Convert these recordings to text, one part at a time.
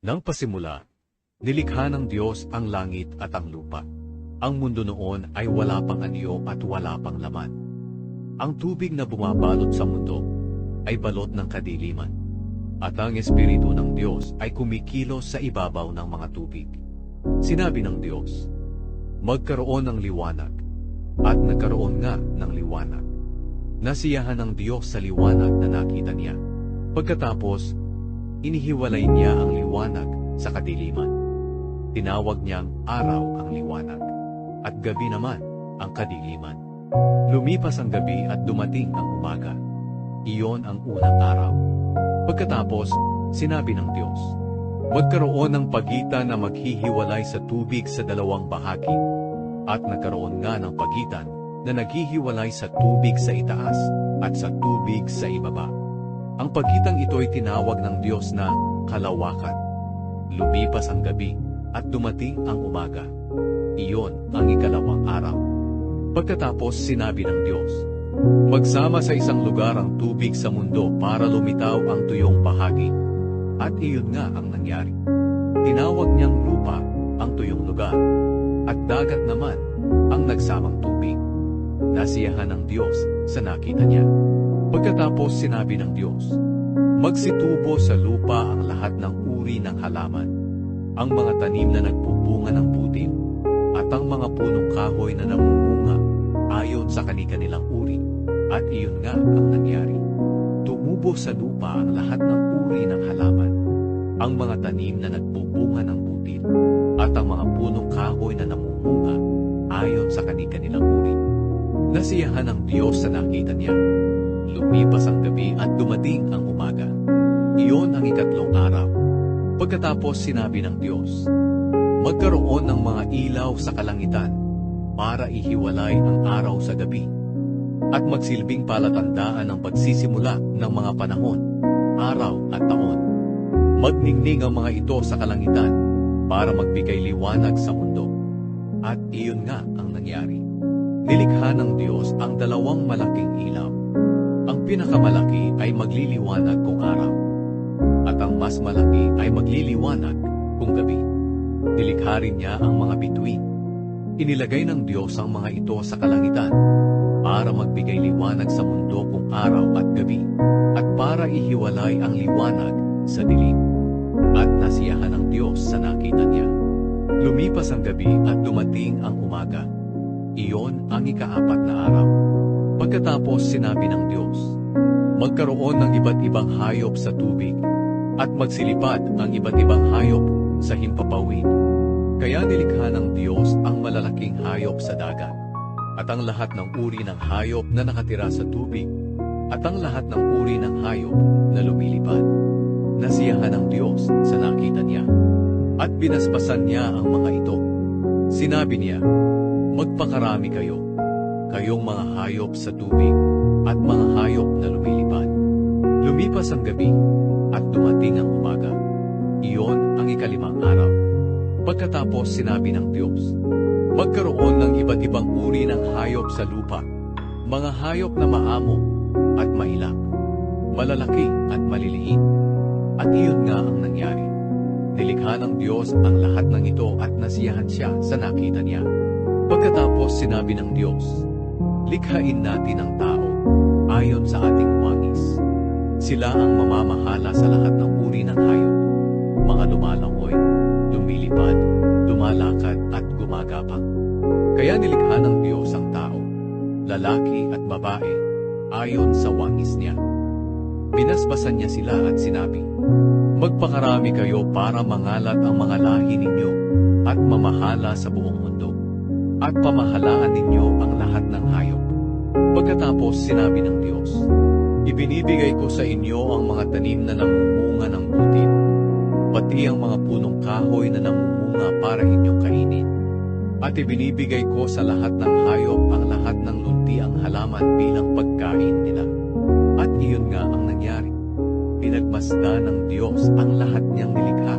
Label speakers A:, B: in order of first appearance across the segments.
A: Nang pasimula, nilikha ng Diyos ang langit at ang lupa. Ang mundo noon ay wala pang anyo at wala pang laman. Ang tubig na bumabalot sa mundo ay balot ng kadiliman. At ang Espiritu ng Diyos ay kumikilos sa ibabaw ng mga tubig. Sinabi ng Diyos, magkaroon ng liwanag, at nagkaroon nga ng liwanag. Nasiyahan ng Diyos sa liwanag na nakita niya. Pagkatapos, inihiwalay niya ang liwanag sa kadiliman. Tinawag niyang araw ang liwanag, at gabi naman ang kadiliman. Lumipas ang gabi at dumating ang umaga. Iyon ang unang araw. Pagkatapos, sinabi ng Diyos, magkaroon ng pagitan na maghihiwalay sa tubig sa dalawang bahagi, at nagkaroon nga ng pagitan na naghihiwalay sa tubig sa itaas at sa tubig sa ibaba. Ang pagitang ito'y tinawag ng Diyos na kalawakan. Lumipas ang gabi at dumating ang umaga. Iyon ang ikalawang araw. Pagkatapos sinabi ng Diyos, magsama sa isang lugar ang tubig sa mundo para lumitaw ang tuyong bahagi. At iyon nga ang nangyari. Tinawag niyang lupa ang tuyong lugar, at dagat naman ang nagsamang tubig. Nasiyahan ng Diyos sa nakita niya. Pagkatapos sinabi ng Diyos, magsitubo sa lupa ang lahat ng uri ng halaman, ang mga tanim na nagbubunga ng putim, at ang mga punong kahoy na namumunga ayon sa kani-kanilang uri. At iyon nga ang nangyari. Tumubo sa lupa ang lahat ng uri ng halaman, ang mga tanim na nagbubunga ng putim, at ang mga punong kahoy na namumunga ayon sa kani-kanilang uri. Nasiyahan ng Diyos sa nakita niya. Lumipas ang gabi at dumating ang umaga. Iyon ang ikatlong araw. Pagkatapos sinabi ng Diyos, magkaroon ng mga ilaw sa kalangitan para ihiwalay ang araw sa gabi, at magsilbing palatandaan ng pagsisimula ng mga panahon, araw at taon. Magningning ang mga ito sa kalangitan para magbigay liwanag sa mundo. At iyon nga ang nangyari. Nilikha ng Diyos ang dalawang malaking ilaw. Ang pinakamalaki ay magliliwanag kung araw, at ang mas malaki ay magliliwanag kung gabi. Nilikha rin niya ang mga bituin. Inilagay ng Diyos ang mga ito sa kalangitan para magbigay liwanag sa mundo kung araw at gabi, at para ihiwalay ang liwanag sa dilim. At nasiyahan ng Diyos sa nakita niya. Lumipas ang gabi at dumating ang umaga. Iyon ang ikaapat na araw. Pagkatapos sinabi ng Diyos, magkaroon ng iba't ibang hayop sa tubig, at magsilipad ang iba't ibang hayop sa himpapawid. Kaya nilikha ng Diyos ang malalaking hayop sa dagat, at ang lahat ng uri ng hayop na nakatira sa tubig, at ang lahat ng uri ng hayop na lumilipad. Nasiyahan ng Diyos sa nakita niya, at binasbasan niya ang mga ito. Sinabi niya, magpakarami kayo, kayong mga hayop sa tubig, at mga hayop na lumilipad. Lumipas ang gabi, at dumating ang umaga. Iyon ang ikalimang araw. Pagkatapos sinabi ng Diyos, magkaroon ng iba't ibang uri ng hayop sa lupa, mga hayop na maamo at mailap, malalaki at maliliit. At iyon nga ang nangyari. Nilikha ng Diyos ang lahat ng ito at nasiyahan siya sa nakita niya. Pagkatapos sinabi ng Diyos, likhain natin ang tao ayon sa ating wangis. Sila ang mamamahala sa lahat ng uri ng hayop, mga lumalangoy, lumilipad, lumalakad at gumagapang. Kaya nilikha ng Diyos ang tao, lalaki at babae, ayon sa wangis niya. Binasbasan niya sila at sinabi, magpakarami kayo para mangalat ang mga lahi ninyo at mamahala sa buong mundo, at pamahalaan ninyo ang lahat ng hayop. Pagkatapos sinabi ng Diyos, ibinibigay ko sa inyo ang mga tanim na namumunga ng putim, pati ang mga punong kahoy na namumunga para inyong kainin. At ibinibigay ko sa lahat ng hayop ang lahat ng luntiang halaman bilang pagkain nila. At iyon nga ang nangyari. Pinagmasdan ng Diyos ang lahat niyang nilikha,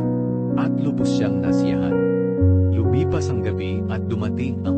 A: at lubos siyang nasiyahan. Lumipas ang gabi at dumating ang